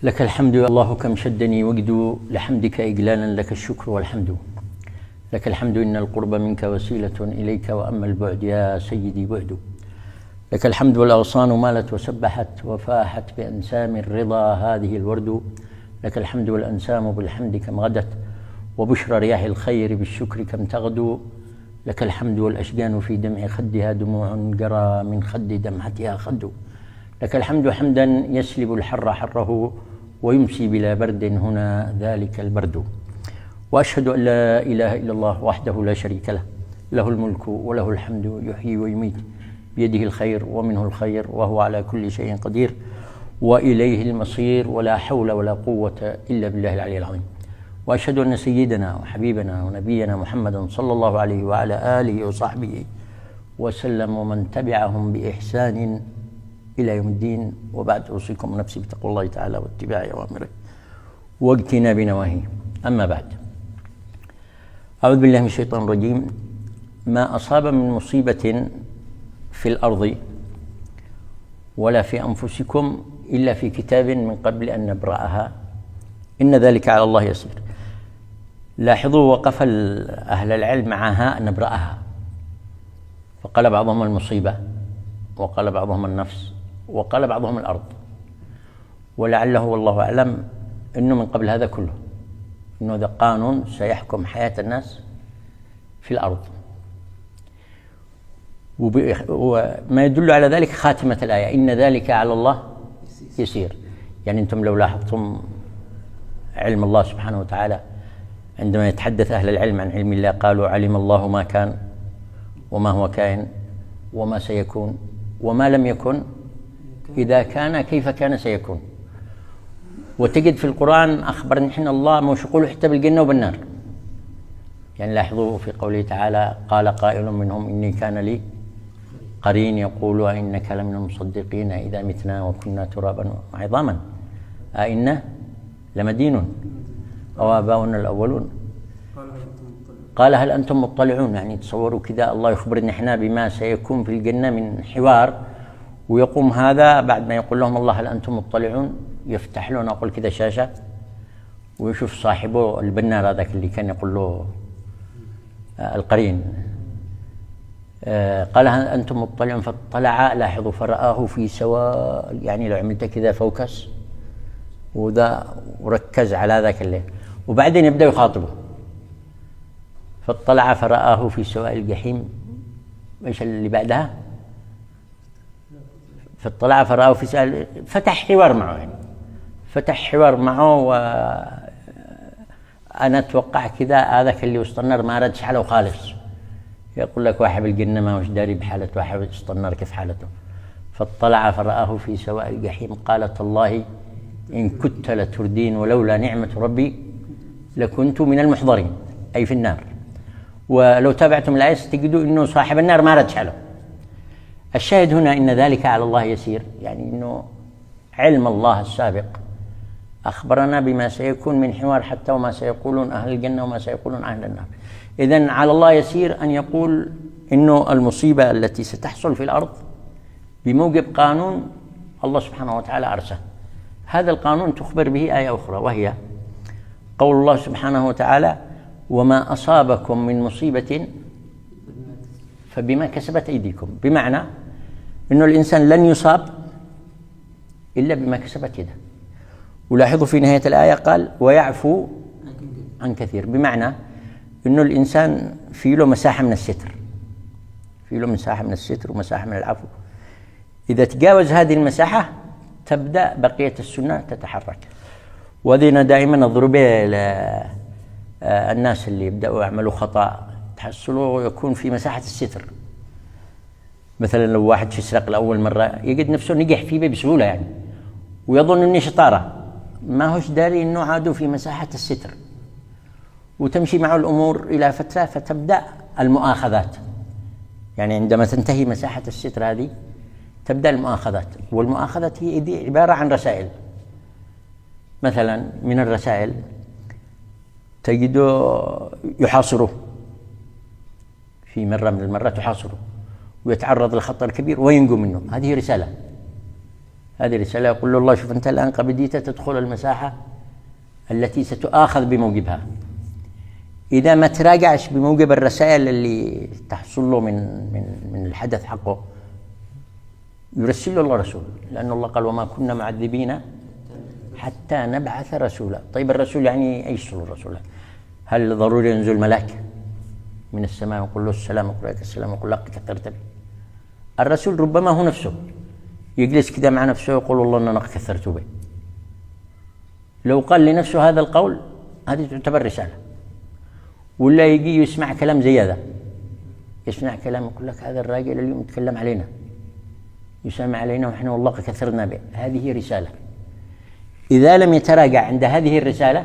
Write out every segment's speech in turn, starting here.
لك الحمد يا الله كم شدني وجد لحمدك إجلالا لك الشكر والحمد. لك الحمد إن القرب منك وسيلة إليك وأما البعد يا سيدي بعد. لك الحمد والأغصان مالت وسبحت وفاحت بأنسام الرضا هذه الورد. لك الحمد والأنسام بالحمد كم غدت وبشرى رياح الخير بالشكر كم تغدو. لك الحمد والأشجان في دمع خدها دموع جرى من خد دمعتها خد. لك الحمد حمدا يسلب الحر حره ويمسي بلا برد هنا ذلك البرد. وأشهد أن لا إله إلا الله وحده لا شريك له، له الملك وله الحمد يحيي ويميت بيده الخير ومنه الخير وهو على كل شيء قدير وإليه المصير ولا حول ولا قوة إلا بالله العلي العظيم. وأشهد أن سيدنا وحبيبنا ونبينا محمدا صلى الله عليه وعلى آله وصحبه وسلم ومن تبعهم بإحسان إلى يوم الدين. وبعد أوصيكم ونفسي بتقوى الله تعالى واتباع أوامره واجتناب نواهيه. أما بعد، أعوذ بالله من الشيطان الرجيم. ما أصاب من مصيبة في الأرض ولا في أنفسكم إلا في كتاب من قبل أن نبرأها إن ذلك على الله يسير. لاحظوا وقف أهل العلم معها نبرأها، فقال بعضهم المصيبة وقال بعضهم النفس وقال بعضهم الأرض، ولعله والله أعلم أنه من قبل هذا كله، أنه هذا قانون سيحكم حياة الناس في الأرض. وما يدل على ذلك خاتمة الآية إن ذلك على الله يسير. يعني أنتم لو لاحظتم علم الله سبحانه وتعالى عندما يتحدث أهل العلم عن علم الله قالوا علم الله ما كان وما هو كائن وما سيكون وما لم يكن إذا كان كيف كان سيكون. وتجد في القرآن أخبر نحن الله مش يقول حتى بالجنة وبالنار. يعني لاحظوا في قوله تعالى قال قائل منهم إني كان لي قرين يقول أئنك لمن المصدقين إذا متنا وكنا ترابا وعظاما أئنا لمدينون أو آباؤنا الأولون. قال هل أنتم مطلعون. يعني تصوروا كذا الله يخبرنا إحنا بما سيكون في الجنة من حوار، ويقوم هذا بعد ما يقول لهم الله هل أنتم مطلعون يفتح له نقول كذا شاشة ويشوف صاحبه البنار هذاك اللي كان يقول له القرين. قال هل أنتم مطلعون فاطلع لاحظوا فرآه في سواء. يعني لو عملت كذا فوكس وذا وركز على ذاك الليل وبعدين يبدأ يخاطبه فاطلع فرآه في سواء الجحيم. ايش اللي بعدها؟ فاطلع فرآه في سواء. فتح حوار معه، يعني فتح حوار معه. وأنا أتوقع كذا هذاك اللي وسط النار ما ردش حاله خالص. يقول لك واحد الجنة ما وش داري بحالة واحد وسط النار كيف حالته. فاطلع فرآه في سواء الجحيم قال تالله إن كنت لتردين ولولا نعمة ربي لكنت من المحضرين، أي في النار. ولو تابعتم الآية ستجدوا أنه صاحب النار ما ردش حاله. الشاهد هنا إن ذلك على الله يسير، يعني أنه علم الله السابق أخبرنا بما سيكون من حوار حتى وما سيقولون أهل الجنة وما سيقولون أهل النار. إذن على الله يسير أن يقول إنه المصيبة التي ستحصل في الأرض بموجب قانون الله سبحانه وتعالى أرسله. هذا القانون تخبر به آية أخرى وهي قول الله سبحانه وتعالى وما أصابكم من مصيبة فبما كسبت أيديكم. بمعنى إنه الإنسان لن يصاب إلا بما كسبت يده. ولاحظوا في نهاية الآية قال ويعفو عن كثير، بمعنى إنه الإنسان في له مساحة من الستر، في له مساحة من الستر ومساحة من العفو. إذا تجاوز هذه المساحة تبدأ بقية السنة تتحرك. وذينا دائما نضرب الناس اللي يبدأوا يعملوا خطأ تحصلوا يكون في مساحة الستر. مثلا لو واحد يسرق لأول مرة يجد نفسه نجح فيه بسهولة يعني ويظن إنه شطارة، ما هوش داري إنه عادوا في مساحة الستر. وتمشي معه الأمور إلى فترة فتبدأ المؤاخذات. يعني عندما تنتهي مساحة الستر هذه تبدأ المؤاخذات. والمؤاخذات هي دي عبارة عن رسائل. مثلا من الرسائل تجده يحاصره في مرة من المرات، يحاصره ويتعرض لخطر كبير وينجو منه. هذه رسالة هذه رسالة. يقول له الله شوف أنت الآن قد بديت تدخل المساحة التي ستؤاخذ بموجبها. إذا ما تراجعش بموجب الرسائل اللي تحصل له من الحدث حقه، يرسل له الله رسول، لأن الله قال وما كنا معذبين حتى نبعث رسولا. طيب الرسول يعني أيش الرسول؟ هل ضروري ينزل ملاك من السماء ويقول له السلام عليك السلام يقول لك كثرت به؟ الرسول ربما هو نفسه يجلس كده مع نفسه يقول والله أنا كثرت به. لو قال لنفسه هذا القول هذه تعتبر رسالة. ولا يجي يسمع كلام زي هذا، يسمع كلام يقول لك هذا الراجل اليوم يتكلم علينا يسمع علينا ونحن والله كثرنا به، هذه رسالة. إذا لم يتراجع عند هذه الرسالة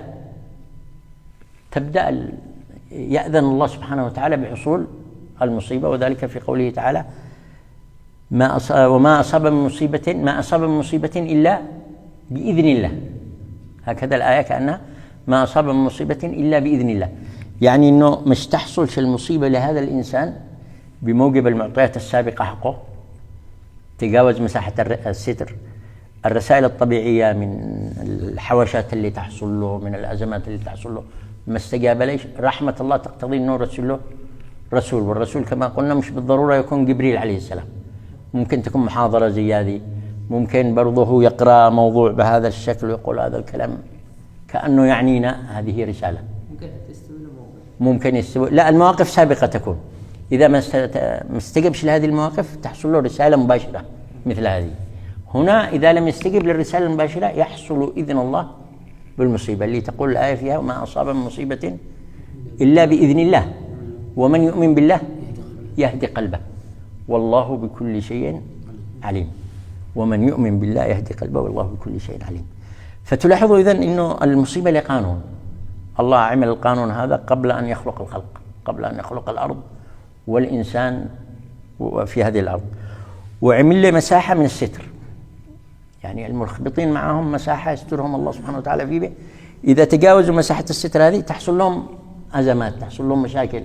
تبدأ يأذن الله سبحانه وتعالى بحصول المصيبة، وذلك في قوله تعالى وما أصاب من مصيبة إلا بإذن الله. هكذا الآية كأنها ما أصاب من مصيبة إلا بإذن الله، يعني أنه مش تحصلش المصيبة لهذا الإنسان بموجب المعطيات السابقة حقه، تجاوز مساحة الستر، الرسائل الطبيعية من الحواشات اللي تحصل له، من الأزمات اللي تحصل له، ما استجاب ليش. رحمة الله تقتضي أنه يرسل له رسول، والرسول كما قلنا مش بالضرورة يكون جبريل عليه السلام، ممكن تكون محاضرة زي هذه، ممكن برضه هو يقرأ موضوع بهذا الشكل ويقول هذا الكلام كأنه يعنينا، هذه رسالة. ممكن يستوي لا، المواقف سابقة تكون، إذا ما استجبش لهذه المواقف تحصل له رسالة مباشرة مثل هذه. هنا إذا لم يستجب للرسالة المباشرة يحصل إذن الله بالمصيبة اللي تقول الآية فيها وما أصاب من مصيبة إلا بإذن الله ومن يؤمن بالله يهدي قلبه والله بكل شيء عليم. ومن يؤمن بالله يهدي قلبه والله بكل شيء عليم. فتلاحظوا إذن إنه المصيبة لقانون، الله عمل القانون هذا قبل أن يخلق الخلق، قبل أن يخلق الأرض والإنسان في هذه الأرض، وعمل له مساحة من الستر، يعني المرخبطين معهم مساحة يسترهم الله سبحانه وتعالى فيه. إذا تجاوزوا مساحة الستر هذه تحصل لهم أزمات، تحصل لهم مشاكل.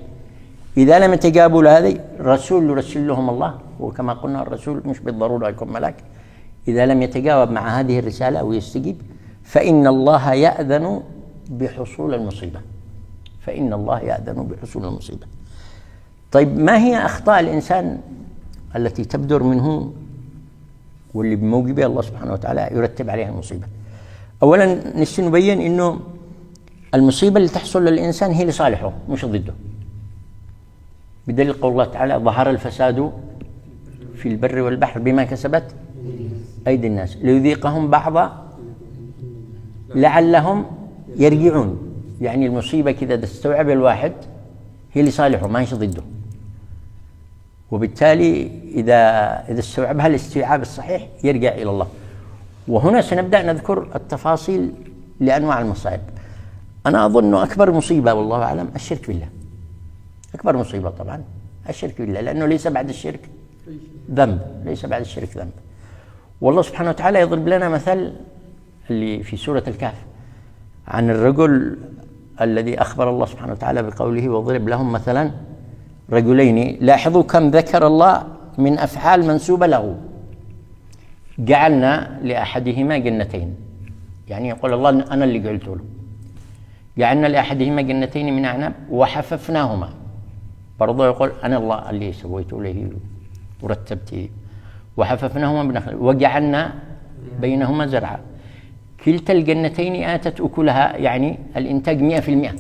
إذا لم يتجابوا لهذه رسول يرسل لهم الله، وكما قلنا الرسول مش بالضرورة يكون ملاك. إذا لم يتجاوب مع هذه الرسالة ويستجيب فإن الله يأذن بحصول المصيبة، فإن الله يأذن بحصول المصيبة. طيب ما هي أخطاء الإنسان التي تبدر منه واللي بموجبها الله سبحانه وتعالى يرتب عليها المصيبة؟ أولا نبين إنه المصيبة اللي تحصل للإنسان هي لصالحه مش ضده، بدليل قول الله تعالى ظهر الفساد في البر والبحر بما كسبت أيدي الناس ليذيقهم بعض لعلهم يرجعون. يعني المصيبة كذا تستوعب الواحد هي لصالحه ما هيش ضده، وبالتالي إذا استوعبها الاستيعاب الصحيح يرجع إلى الله. وهنا سنبدأ نذكر التفاصيل لأنواع المصائب. أنا أظن أكبر مصيبة والله أعلم الشرك بالله، أكبر مصيبة طبعا الشرك بالله، لأنه ليس بعد الشرك ذنب، ليس بعد الشرك ذنب. والله سبحانه وتعالى يضرب لنا مثل اللي في سورة الكهف عن الرجل الذي أخبر الله سبحانه وتعالى بقوله واضرب لهم مثلا رجلين. لاحظوا كم ذكر الله من أفعال منسوبة له. جعلنا لأحدهما جنتين، يعني يقول الله أنا اللي قلت له. جعلنا لأحدهما جنتين من أعناب وحففناهما، برضه يقول أنا الله اللي سويت له ورتبت. وحففناهما بنخل وجعلنا بينهما زرعا كلتا الجنتين آتت أكلها، يعني الإنتاج 100%.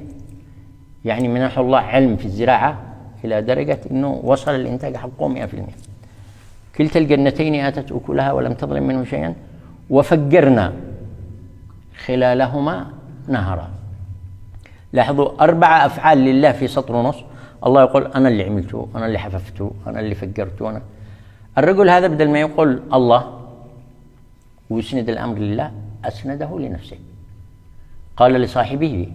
يعني منح الله علم في الزراعة إلى درجة أنه وصل الإنتاج حقه 100%. كلتا الجنتين آتت أكلها ولم تظلم منه شيئا وفجرنا خلالهما نهرا. لاحظوا 4 أفعال لله في سطر ونص. الله يقول أنا اللي عملته، أنا اللي حففته، أنا اللي فجرته. أنا الرجل هذا بدل ما يقول الله ويسند الأمر لله أسنده لنفسه. قال لصاحبه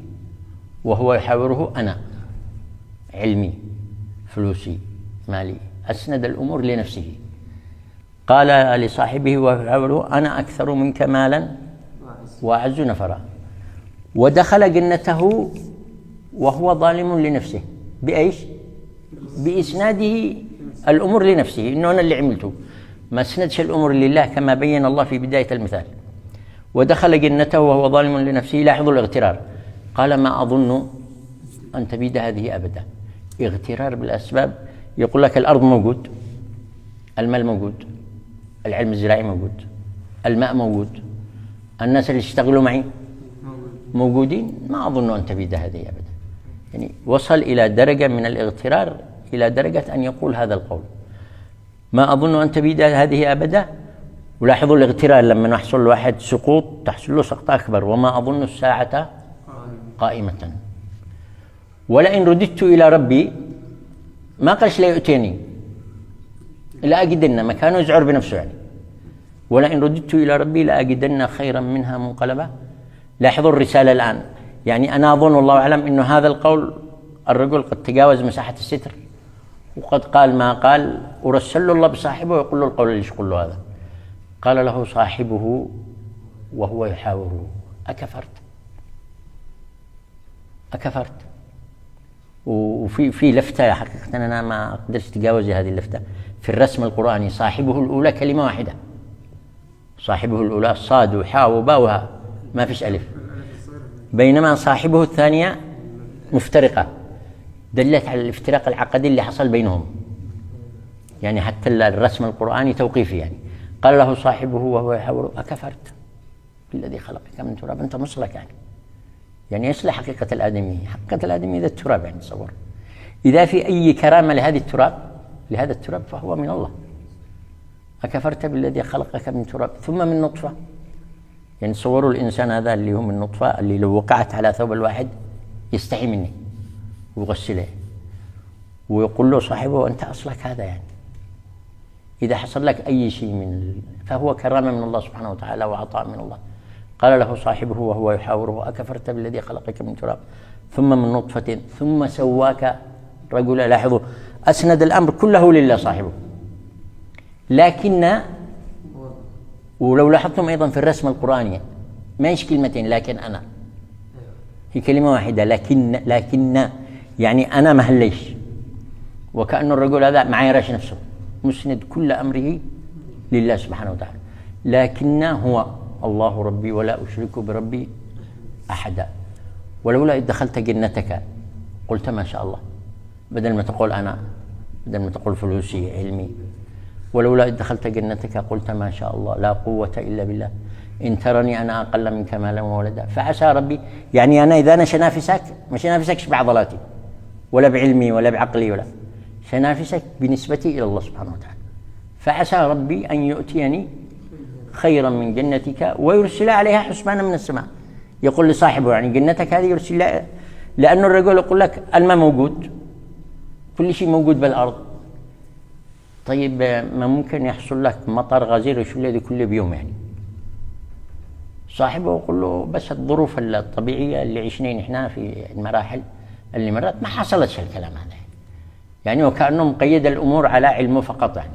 وهو يحاوره أنا علمي فلوسي مالي، أسند الأمور لنفسه. قال لصاحبه وهو يحاوره أنا أكثر منك مالا وأعز نفرا. ودخل جنته وهو ظالم لنفسه بإيش؟ بإسناده الأمور لنفسه، إنه أنا اللي عملته. ما سندش الأمور لله كما بين الله في بداية المثال. ودخل جنته وهو ظالم لنفسه. لاحظوا الاغترار، قال ما أظن أن تبيد هذه أبدا. اغترار بالأسباب. يقول لك الأرض موجود، المال موجود، العلم الزراعي موجود، الماء موجود، الناس اللي يشتغلوا معي موجودين، ما أظن أن تبيد هذه أبدا. يعني وصل إلى درجة من الاغترار، إلى درجة أن يقول هذا القول، ما أظن أن تبيد هذه أبدا. ولاحظوا الاغترار، لما يحصل واحد سقوط تحصل له سقطة أكبر. وما أظن الساعة قائمة ولئن رددت إلى ربي، ما قالش لا يؤتيني، لا أجدن، ما كانوا يزعر بنفسه يعني. ولئن رددت إلى ربي لأجدن خيرا منها منقلبا. لاحظوا الرسالة الآن، يعني أنا أظن والله أعلم أنه هذا القول الرجل قد تجاوز مساحة الستر، وقد قال ما قال، ورسل له الله بصاحبه ويقول له القول اللي يقول له هذا. قال له صاحبه وهو يحاوره أكفرت؟ أكفرت؟ وفي لفتة حقيقة أنا ما أقدرش أتجاوز هذه اللفتة في الرسم القرآني. صاحبه الأولى كلمة واحدة، صاحبه الأولى صاد وحاء وباء وهاء، ما فيش ألف. بينما صاحبه الثانية مفترقة، دلت على الافتراق العقدي اللي حصل بينهم. يعني حتى الرسم القرآني توقيفي. يعني قال له صاحبه وهو يحاوره أكفرت بالذي خلقك من تراب، أنت مصلك يعني إيش حقيقة الآدمية؟ حقيقة الآدمية ذا التراب. يعني تصور إذا في أي كرامة لهذا التراب فهو من الله. أكفرت بالذي خلقك من تراب ثم من نطفة. يعني تصوروا الإنسان هذا اللي هو من نطفة، اللي لو وقعت على ثوب الواحد يستحي مني ويغسله، ويقول له صاحبه أنت أصلك هذا. يعني إذا حصل لك أي شيء فهو كرامة من الله سبحانه وتعالى وعطاء من الله. قال له صاحبه وهو يحاوره أكفرت بالذي خلقك من تراب ثم من نطفة ثم سواك رجلا. لاحظوا أسند الأمر كله لله صاحبه. لكن ولو لاحظتم أيضا في الرسم القرآني ما يش كلمتين، لكن أنا هي كلمة واحدة. لكن يعني أنا ما هليش، وكأن الرجل هذا ما يراش نفسه، مسند كل أمره لله سبحانه وتعالى. لكن هو الله ربي ولا أشرك بربي أحدا. ولولا إذ دخلت جنتك قلت ما شاء الله، بدل ما تقول أنا، بدل ما تقول فلوسي علمي. ولولا إذ دخلت جنتك قلت ما شاء الله لا قوة إلا بالله إن ترني أنا أقل منك مالا وولدا فعسى ربي. يعني أنا إذا أنا شنافسك ما شنافسكش بعضلاتي ولا بعلمي ولا بعقلي، ولا شنافسك بنسبتي إلى الله سبحانه وتعالى. فعسى ربي أن يؤتيني خيرا من جنتك ويرسل عليها حسبانا من السماء. يقول لصاحبه يعني جنتك هذه يرسل، لأن الرجل يقول لك الماء موجود، كل شيء موجود بالأرض. طيب ما ممكن يحصل لك مطر غزير يشل هذه كل بيوم؟ يعني صاحبه يقول له بس الظروف الطبيعية اللي عشنين احنا في المراحل اللي مرت ما حصلتش الكلام هذا. يعني وكأنه مقيد الأمور على علمه فقط. يعني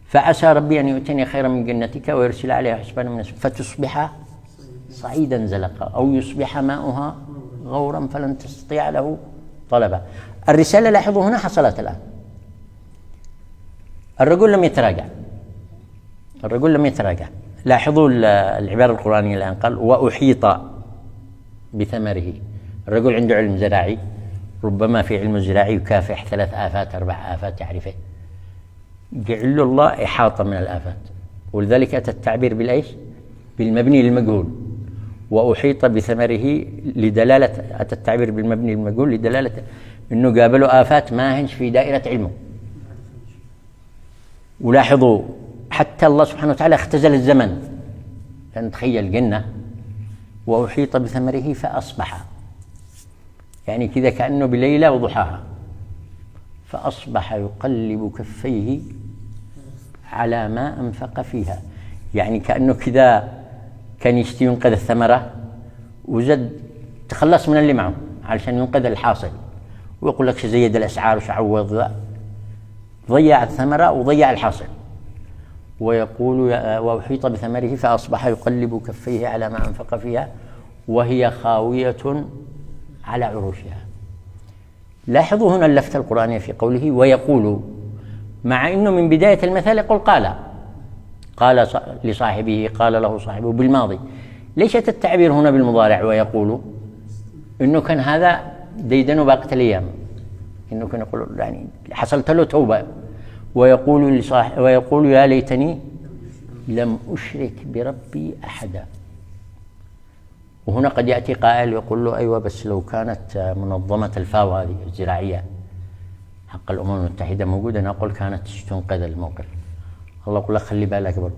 فعسى ربي أن يؤتيني خيرا من جنتك ويرسل عليها حسبانا من السماء فتصبح صعيدا زلقا أو يصبح ماؤها غورا فلن تستطيع له طلبا. الرسالة لاحظوا هنا حصلت الآن. الرجل لم يتراجع. لاحظوا العبارة القرآنية الآن قال وأحيط بثمره. الرجل عنده علم زراعي، ربما في علم الزراعي يكافح 3 آفات 4 آفات يعرفه، جعل له الله إحاطة من الآفات. ولذلك أتى التعبير بالإيش؟ بالمبني للمجهول. وأحيط بثمره لدلالة، أتى التعبير بالمبني للمجهول لدلالة أنه قابله آفات ما هنش في دائرة علمه. ولاحظوا حتى الله سبحانه وتعالى اختزل الزمن. لأن تخيل جنة وأحيط بثمره فأصبح، يعني كذا كأنه بليلة وضحاها، فأصبح يقلب كفيه على ما أنفق فيها. يعني كأنه كذا كان يشتي ينقذ الثمرة وزد تخلص من اللي معه علشان ينقذ الحاصل، ويقول لك زيد الأسعار وشعوض، ضيع الثمرة وضيع الحاصل. ويقول وأحيط بثمره فأصبح يقلب كفيه على ما أنفق فيها وهي خاوية على عروشها. لاحظوا هنا اللفتة القرآنية في قوله ويقول، مع أنه من بداية المثال يقول قال، قال لصاحبه، قال له صاحبه بالماضي. ليست التعبير هنا بالمضارع ويقول، إنه كان هذا ديدن باقة الأيام، إنه كان يقول يعني حصلت له توبة، ويقول يا ليتني لم أشرك بربي أحدا. وهنا قد يأتي قائل يقول له أيوة بس لو كانت منظمة الفاو هذه الزراعية حق الأمم المتحدة موجودة، نقول كانت تنقذ الموقف. الله يقول لك خلي بالك برضه،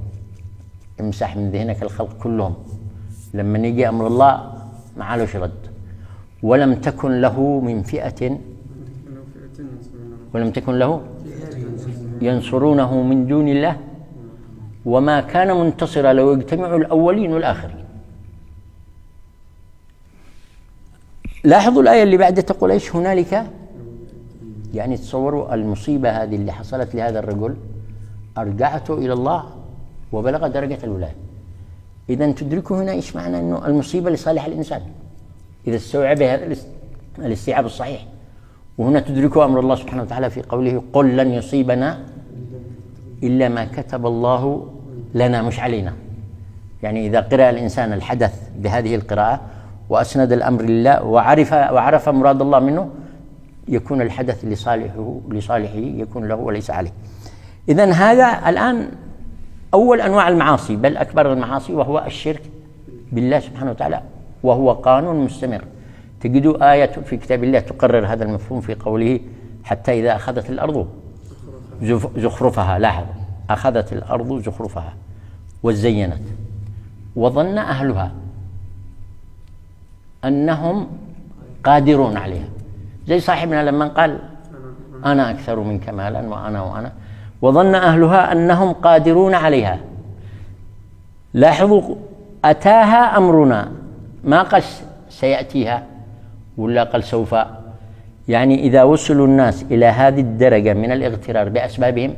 امسح من ذهنك الخلق كلهم، لما يجي أمر الله ما علوش رد. ولم تكن له من فئة ولم تكن له ينصرونه من دون الله وما كان منتصرا لو يجتمع الأولين والآخرين. لاحظوا الآية اللي بعدها تقول إيش هنالك، يعني تصوروا المصيبة هذه اللي حصلت لهذا الرجل أرجعته إلى الله وبلغ درجة الولاية. إذا تدركوا هنا إيش معنى أنه المصيبة لصالح الإنسان إذا استوعب هذا الاستيعاب الصحيح. وهنا تدركوا أمر الله سبحانه وتعالى في قوله قل لن يصيبنا إلا ما كتب الله لنا، مش علينا. يعني إذا قرأ الإنسان الحدث بهذه القراءة وأسند الأمر لله وعرف مراد الله منه، يكون الحدث لصالحه يكون له وليس عليه. إذن هذا الآن أول أنواع المعاصي، بل أكبر المعاصي، وهو الشرك بالله سبحانه وتعالى، وهو قانون مستمر. تجدوا آية في كتاب الله تقرر هذا المفهوم في قوله حتى إذا أخذت الأرض زخرفها. لاحظ، أخذت الأرض زخرفها وزينت وظن أهلها أنهم قادرون عليها، زي صاحبنا لما قال أنا أكثر منك مالا وأنا وظن أهلها أنهم قادرون عليها. لاحظوا أتاها أمرنا، ما قال سيأتيها ولا قال سوف. يعني إذا وصلوا الناس إلى هذه الدرجة من الاغترار بأسبابهم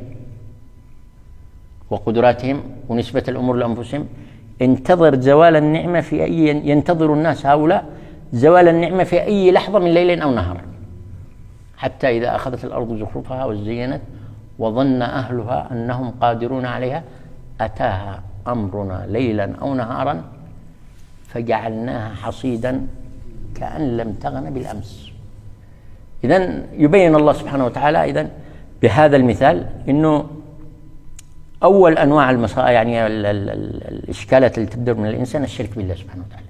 وقدراتهم ونسبة الأمور لأنفسهم، انتظر زوال النعمة في أي، ينتظر الناس هؤلاء زوال النعمة في أي لحظة من ليل أو نهار، حتى إذا أخذت الأرض زخرفها وزينت وظن أهلها أنهم قادرون عليها أتاها أمرنا ليلا أو نهارا فجعلناها حصيدا كأن لم تغن بالأمس. إذن يبين الله سبحانه وتعالى إذن بهذا المثال إنه أول أنواع المصائب، يعني الإشكالات اللي تبدر من الإنسان الشرك بالله سبحانه وتعالى.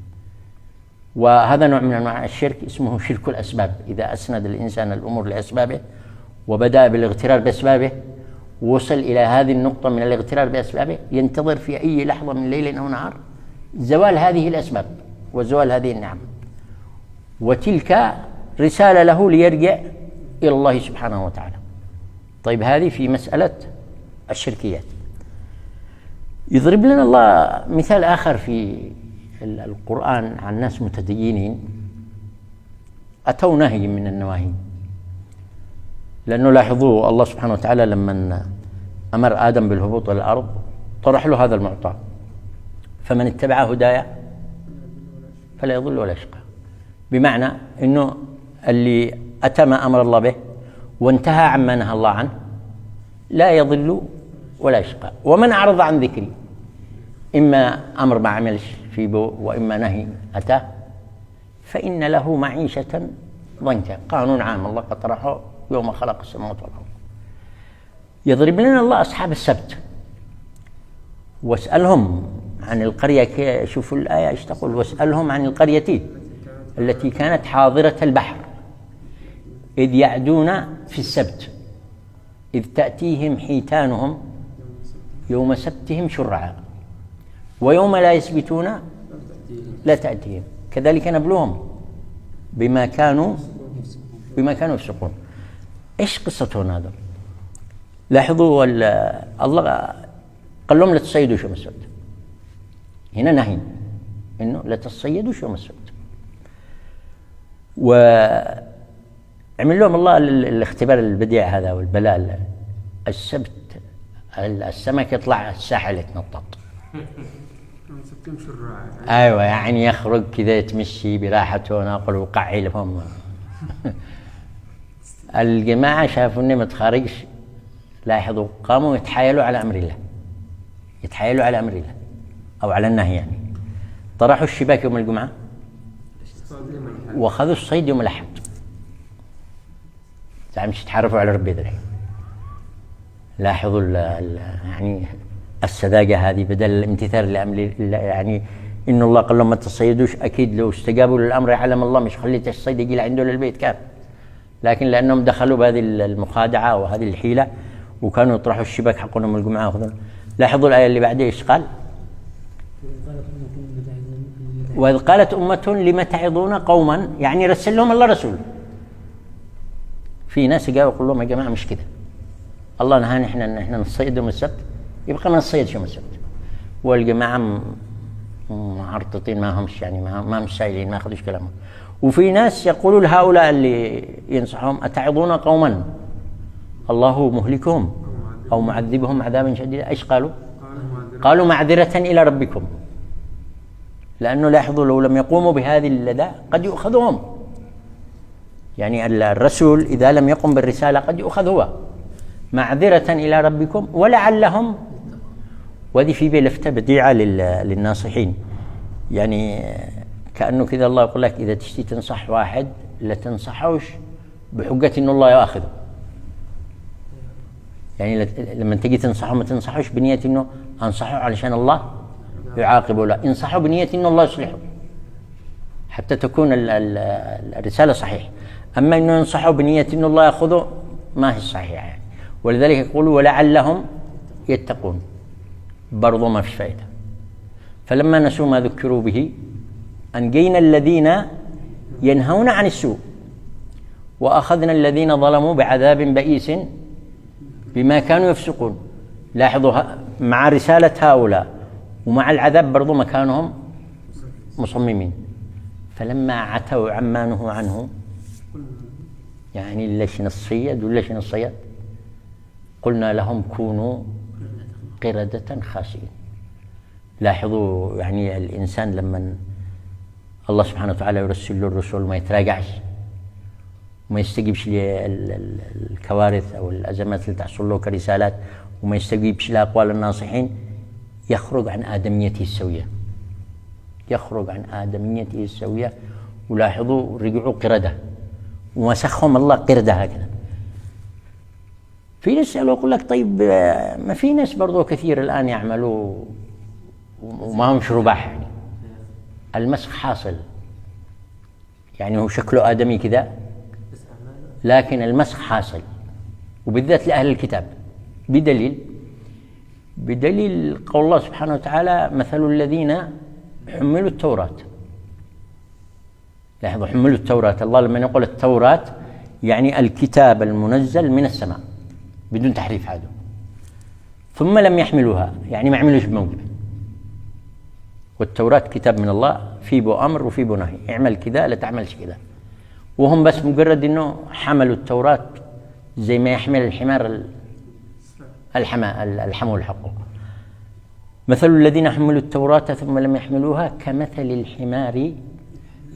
وهذا نوع من أنواع الشرك اسمه شرك الأسباب. إذا أسند الإنسان الأمور لأسبابه وبدأ بالاغترار بأسبابه ووصل إلى هذه النقطة من الاغترار بأسبابه، ينتظر في أي لحظة من ليل أو نهار زوال هذه الأسباب وزوال هذه النعم، وتلك رسالة له ليرجع إلى الله سبحانه وتعالى. طيب هذه في مسألة الشركيات. يضرب لنا الله مثال آخر في القرآن عن ناس متدينين أتوا نهي من النواهي. لأنه لاحظوا الله سبحانه وتعالى لما أمر آدم بالهبوط إلى الأرض طرح له هذا المعطى: فمن اتبع هدايا فلا يضل ولا يشقى. بمعنى أنه اللي أتى ما أمر الله به وانتهى عما نهى الله عنه لا يضل ولا يشقى. ومن أعرض عن ذكري، إما أمر ما عملش في بو وإما نهي أتاه، فإن له معيشة ضنكا. قانون عام الله قد طرحه يوم خلق السماوات والأرض. يضرب لنا الله أصحاب السبت واسألهم عن القرية، شوفوا الآية ايش تقول: واسألهم عن القرية التي كانت حاضرة البحر إذ يعدون في السبت إذ تأتيهم حيتانهم يوم سبتهم شرعا ويوم لا يسبتون لا تأتيهم كذلك نبلوهم بما كانوا يفسقون. إيش قصتهم هذا؟ لاحظوا الله قال لهم لا تصيدوا يوم السبت. هنا نهي إنه لا تصيدوا يوم السبت. وعمل لهم الله الاختبار البديع هذا والبلاء. السبت السمك يطلع الساحل يتنطط. ايوه، يعني يخرج كذا يتمشي براحته وناقل وقعي لهم. الجماعه شافوا اني ما تخرجش، لاحظوا قاموا يتحايلوا على امر الله، يتحايلوا على أمر الله أو على النهي يعني. طرحوا الشباك يوم الجمعة وأخذوا الصيد يوم الأحد. مش يتعرفوا على ربي ذلك. لاحظوا يعني السذاجة هذه بدل الامتثال لأمر يعني إن الله قال لهم ما تصيدوش، أكيد لو استجابوا للأمر يعلم الله مش خليت الصيد يجي لعنده للبيت كان، لكن لأنهم دخلوا بهذه المخادعة وهذه الحيلة وكانوا يطرحوا الشباك حقهم يوم الجمعة يأخذون. لاحظوا الآية اللي بعدها إيش قال؟ وإذ قالت أمة لم تعظون قوما، يعني رسل لهم الله رسول. في ناس جاوا يقول لهم يا جماعة مش كده، الله نهانا احنا نصيد يوم السبت، يبقى ما نصيدش يوم السبت. والجماعة معرططين ما همش يعني ما مش سائلين ما أخذوش كلامهم. وفي ناس يقولوا لهؤلاء اللي ينصحهم أتعظون قوما الله مهلكهم أو معذبهم عذابا شديدا. إيش قالوا؟ قالوا معذرة إلى ربكم، لأنه لاحظوا لو لم يقوموا بهذه اللدى قد يؤخذهم، يعني الرسول إذا لم يقم بالرسالة قد يؤخذ هو. معذرة إلى ربكم ولعلهم، وهذه في بلفتة بديعة للناصحين، يعني كأنه كذا الله يقول لك إذا تشتي تنصح واحد لا تنصحوش بحجة إن الله يأخذه، يعني لما تجي تنصحه ما تنصحوش بنية إنه أنصحه علشان الله يعاقبه، لا، انصحه بنية إنه الله يصلحه حتى تكون الرسالة صحيحة. أما إنه ينصحه بنية إنه الله يأخذه ما هي صحيحة يعني. ولذلك يقولوا ولعلهم يتقون، برضو ما فيش فائدة. فلما نسوا ما ذكروا به أنجينا الذين ينهون عن السوء وأخذنا الذين ظلموا بعذاب بئيس بما كانوا يفسقون. لاحظوا مع رسالة هؤلاء ومع العذاب برضو مكانهم مصممين. فلما عتوا عما نهوا عنه، يعني ليش نصيد وليش نصيد، قلنا لهم كونوا قردة خاسئين. لاحظوا يعني الإنسان لما الله سبحانه وتعالى يرسل له الرسل ما يتراجعش وما يستجيبش للكوارث أو الأزمات اللي تحصل له كرسالات وما يستجيبش لأقوال الناصحين، يخرج عن آدميته السوية، يخرج عن آدميته السوية. ولاحظوا رجعوا قردة ومسخهم الله قردة هكذا. في ناس يقول لك طيب ما في ناس برضو كثير الآن يعملوا وما هم رباح، يعني المسخ حاصل، يعني هو شكله آدمي كذا لكن المسخ حاصل، وبالذات لأهل الكتاب. بدليل قول الله سبحانه وتعالى مثل الذين حملوا التوراة. لاحظوا حملوا التوراة، الله لما يقول التوراة يعني الكتاب المنزل من السماء بدون تحريف عاده، ثم لم يحملوها يعني ما عملوش بموجبه. والتوراة كتاب من الله فيه بو أمر وفيه بو نهي، اعمل كذا لا تعملش كذا، وهم بس مجرد إنه حملوا التوراة زي ما يحمل الحمار الحمول حقه. مثل الذين حملوا التوراة ثم لم يحملوها كمثل الحمار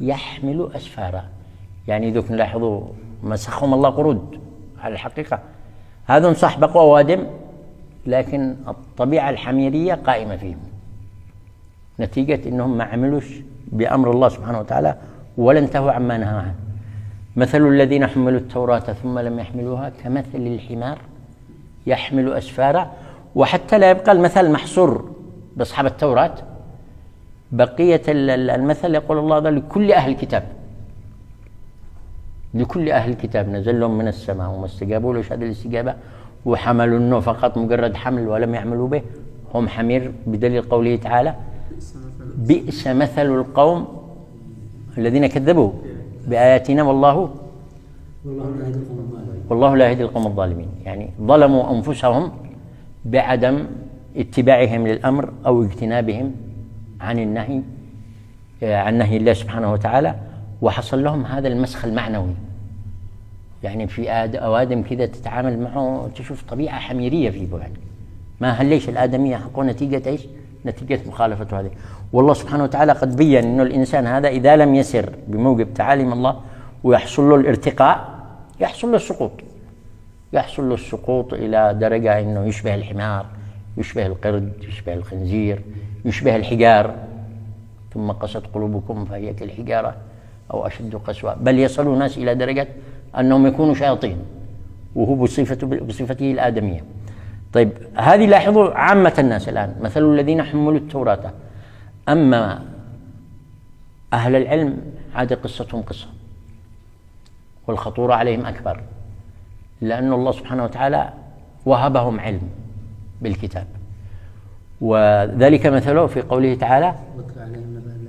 يحمل أسفارا. يعني ذوك نلاحظوا مسخهم الله قرود على الحقيقة، هذا صح بقوا وادم لكن الطبيعة الحميرية قائمة فيهم نتيجة إنهم ما عملوش بأمر الله سبحانه وتعالى ولا انتهوا عما نهى عنه. مثل الذين حملوا التوراة ثم لم يحملوها كمثل الحمار يحمل أسفارا. وحتى لا يبقى المثل محصور بأصحاب التوراة، بقية المثل يقول الله هذا لكل أهل الكتاب، لكل أهل الكتاب نزل لهم من السماء وما استجابوا له هذه الاستجابة وحملوا النو فقط مجرد حمل ولم يعملوا به هم حمير، بدليل قوله تعالى بئس مثل القوم الذين كذبوا بآياتنا والله لا يهدي القوم الظالمين. يعني ظلموا أنفسهم بعدم اتباعهم للأمر أو اجتنابهم عن النهي عن نهي الله سبحانه وتعالى، وحصل لهم هذا المسخ المعنوي. يعني في أوادم كذا تتعامل معه تشوف طبيعة حميرية فيه، يعني ما هليش الآدمية حقه نتيجة إيش؟ نتيجة مخالفة هذه. والله سبحانه وتعالى قد بيّن إنه الإنسان هذا إذا لم يسر بموجب تعاليم الله ويحصل له الارتقاء يحصل له السقوط، يحصل له السقوط إلى درجة إنه يشبه الحمار، يشبه القرد، يشبه الخنزير، يشبه الحجار. ثم قست قلوبكم فهي كالحجارة أو أشد قسوة، بل يصل الناس إلى درجة أنهم يكونوا شياطين وهو بصفته الآدمية. طيب هذه لاحظوا عامة الناس الآن، مثل الذين حملوا التوراة. أما أهل العلم عاد قصتهم قصة، والخطورة عليهم أكبر، لأن الله سبحانه وتعالى وهبهم علم بالكتاب. وذلك مثله في قوله تعالى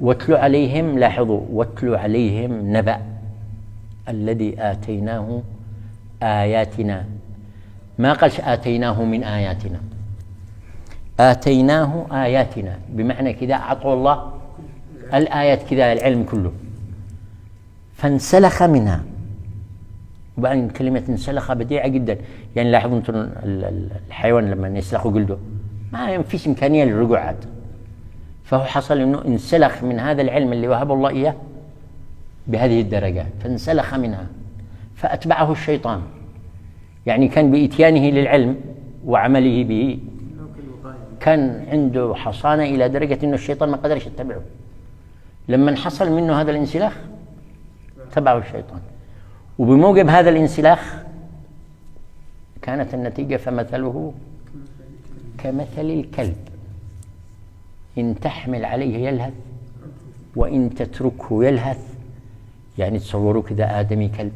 واتل عليهم، لاحظوا واتل عليهم نبأ الذي آتيناه آياتنا، ما قالش آتيناه من آياتنا، آتيناه آياتنا، بمعنى كذا أعطوا الله الآيات كذا العلم كله، فانسلخ منها. وبعدين كلمة انسلخ بديعة جدا، يعني لاحظوا انتم الحيوان لما يسلخوا جلده ما فيش إمكانية للرجوع عاد، فهو حصل انه انسلخ من هذا العلم اللي وهب الله اياه بهذه الدرجات، فانسلخ منها فأتبعه الشيطان. يعني كان بإتيانه للعلم وعمله به كان عنده حصانة إلى درجة انه الشيطان ما قدرش يتبعه. لما حصل منه هذا الانسلاخ تبعه الشيطان، وبموجب هذا الانسلاخ كانت النتيجة فمثله كمثل الكلب إن تحمل عليه يلهث وإن تتركه يلهث. يعني تصوروا كذا آدمي كلب،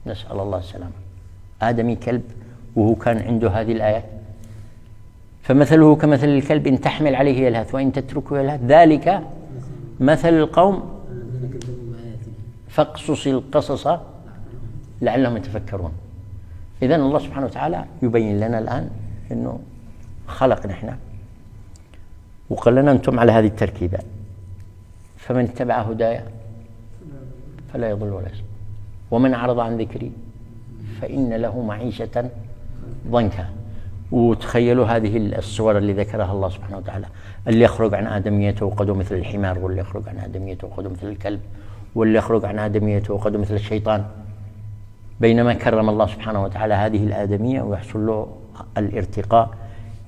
نسأل الله السلامة، آدمي كلب وهو كان عنده هذه الآيات، فمثله كمثل الكلب إن تحمل عليه يلهث وإن تتركه يلهث، ذلك مثل القوم فاقصص القصص لعلهم يتفكرون. إذن الله سبحانه وتعالى يبين لنا الآن أنه خلق نحن وقال لنا أنتم على هذه التركيبة، فمن اتبع هدايا فلا يضل ولا يشقى ومن أعرض عن ذكري فإن له معيشة ضنكا. وتخيلوا هذه الصور اللي ذكرها الله سبحانه وتعالى، اللي يخرج عن آدميته وقده مثل الحمار، واللي يخرج عن آدميته وقده مثل الكلب، واللي يخرج عن آدميته وقده مثل الشيطان، بينما كرم الله سبحانه وتعالى هذه الآدمية ويحصل له الارتقاء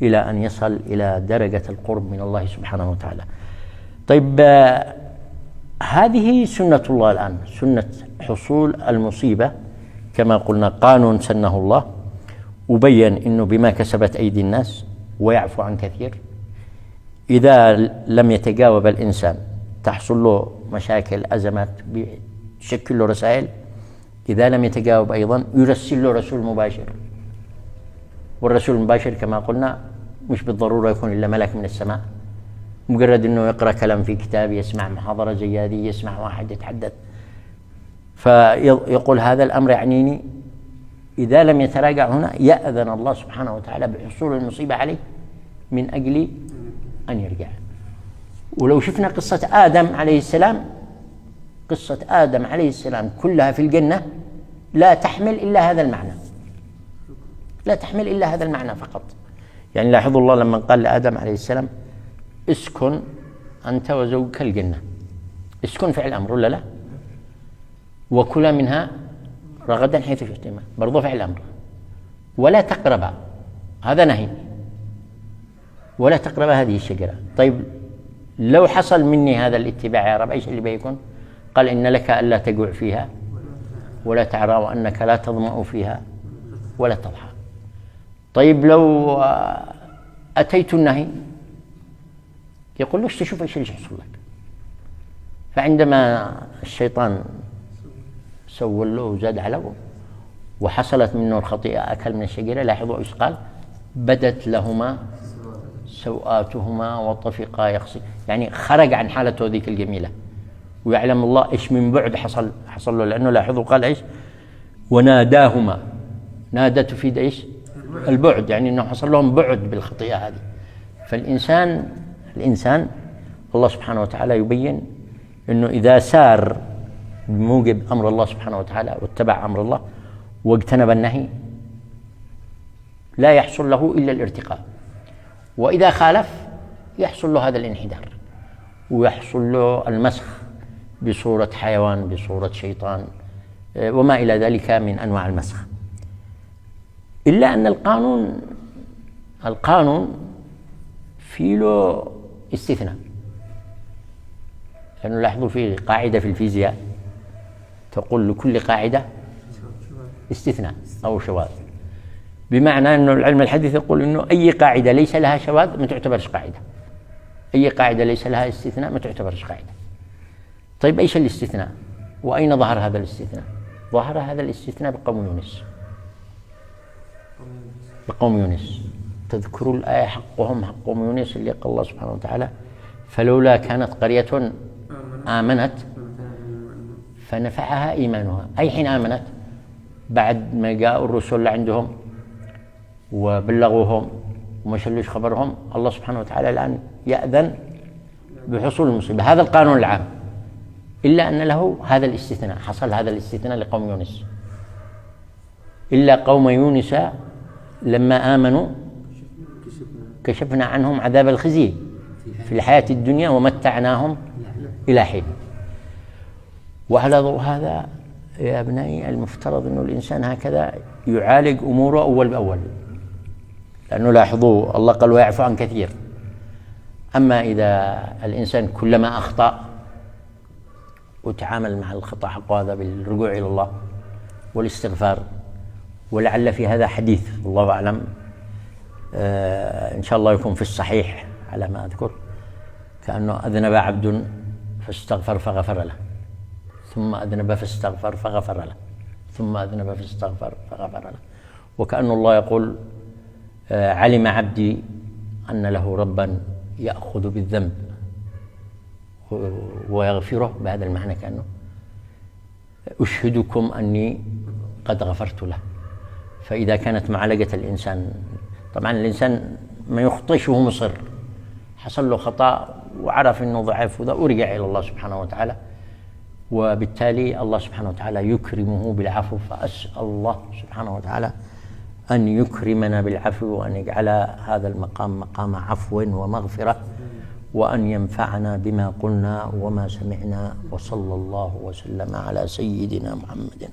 إلى أن يصل إلى درجة القرب من الله سبحانه وتعالى. طيب هذه سنة الله الآن، سنة حصول المصيبة كما قلنا، قانون سنه الله وبين أنه بما كسبت أيدي الناس ويعفو عن كثير. إذا لم يتجاوب الإنسان تحصل له مشاكل أزمات بشكل له رسائل، إذا لم يتجاوب أيضا يرسل له رسول مباشر، والرسول المباشر كما قلنا مش بالضرورة يكون إلا ملك من السماء، مجرد أنه يقرأ كلام في كتاب، يسمع محاضرة زي هذه، يسمع واحد يتحدث فيقول هذا الأمر يعنيني، إذا لم يتراجع هنا يأذن الله سبحانه وتعالى بحصول المصيبة عليه من أجل أن يرجع. ولو شفنا قصة آدم عليه السلام، قصة آدم عليه السلام كلها في الجنة لا تحمل إلا هذا المعنى، لا تحمل إلا هذا المعنى فقط. يعني لاحظوا الله لما قال لآدم عليه السلام اسكن أنت وزوجك الجنة، اسكن فعل أمر ولا لا؟ وكلا منها رغدا حيث شئتما، برضو فعل أمر. ولا تقربا، هذا نهي، ولا تقربا هذه الشجرة. طيب لو حصل مني هذا الاتباع يا رب ايش اللي بيكون؟ قال إن لك ألا تجوع فيها ولا تعرى وأنك لا تظمأ فيها ولا تضحى. طيب لو أتيت النهي يقول له تشوف ايش اللي يحصل لك. فعندما الشيطان سول له وزاد عليه وحصلت منه الخطيئة أكل من الشجرة، لاحظوا ايش قال؟ بدت لهما سوآتهما وطفقا يخصي، يعني خرج عن حالته ذيك الجميلة. ويعلم الله ايش من بعد حصل له، لأنه لاحظوا قال ايش؟ وناداهما، نادى تفيد ايش؟ البعد، يعني انه حصل لهم بعد بالخطيئة هذه. فالإنسان الله سبحانه وتعالى يبين انه إذا سار بموجب أمر الله سبحانه وتعالى واتبع أمر الله واجتنب النهي لا يحصل له إلا الارتقاء، وإذا خالف يحصل له هذا الانحدار ويحصل له المسخ بصورة حيوان، بصورة شيطان، وما إلى ذلك من أنواع المسخ. إلا أن القانون القانون في له استثناء، لأنه لاحظوا في قاعدة في الفيزياء تقول لكل قاعدة استثناء أو شواذ، بمعنى أنه العلم الحديث يقول أنه أي قاعدة ليس لها شواذ ما تعتبرش قاعدة، أي قاعدة ليس لها استثناء ما تعتبرش قاعدة. طيب إيش الاستثناء؟ وأين ظهر هذا الاستثناء؟ ظهر هذا الاستثناء بقوم يونس. بقوم يونس تذكروا الآية حقهم حق قوم يونس اللي قال الله سبحانه وتعالى فلولا كانت قرية آمنت فنفعها إيمانها. أي حين آمنت؟ بعد ما جاءوا الرسل عندهم وبلغوهم وما شلوش خبرهم، الله سبحانه وتعالى الآن يأذن بحصول المصيبة. هذا القانون العام، إلا أن له هذا الاستثناء، حصل هذا الاستثناء لقوم يونس. إلا قوم يونس لما آمنوا كشفنا عنهم عذاب الخزي في الحياة الدنيا ومتعناهم إلى حين. وعلى ضوء هذا يا أبنائي المفترض أنه الإنسان هكذا يعالج أموره أول بأول، لأنه لاحظوا الله قال ويعفو عن كثير. أما إذا الإنسان كلما أخطأ وتعامل مع الخطأ حق هذا بالرجوع إلى الله والاستغفار، ولعل في هذا حديث الله أعلم إن شاء الله يكون في الصحيح على ما أذكر، كأنه أذنب عبد فاستغفر فغفر له، ثم أذنب فاستغفر فغفر له، ثم أذنب فاستغفر فغفر له. وكأن الله يقول علم عبدي أن له ربا يأخذ بالذنب ويغفره، بهذا المعنى كأنه أشهدكم أني قد غفرت له. فإذا كانت معالجة الإنسان، طبعا الإنسان ما يخطئش وهو مصر، حصل له خطأ وعرف أنه ضعف وذا ورجع إلى الله سبحانه وتعالى، وبالتالي الله سبحانه وتعالى يكرمه بالعفو. فأسأل الله سبحانه وتعالى أن يكرمنا بالعفو وأن يجعل هذا المقام مقام عفو ومغفرة، وأن ينفعنا بما قلنا وما سمعنا. وصلى الله وسلم على سيدنا محمد.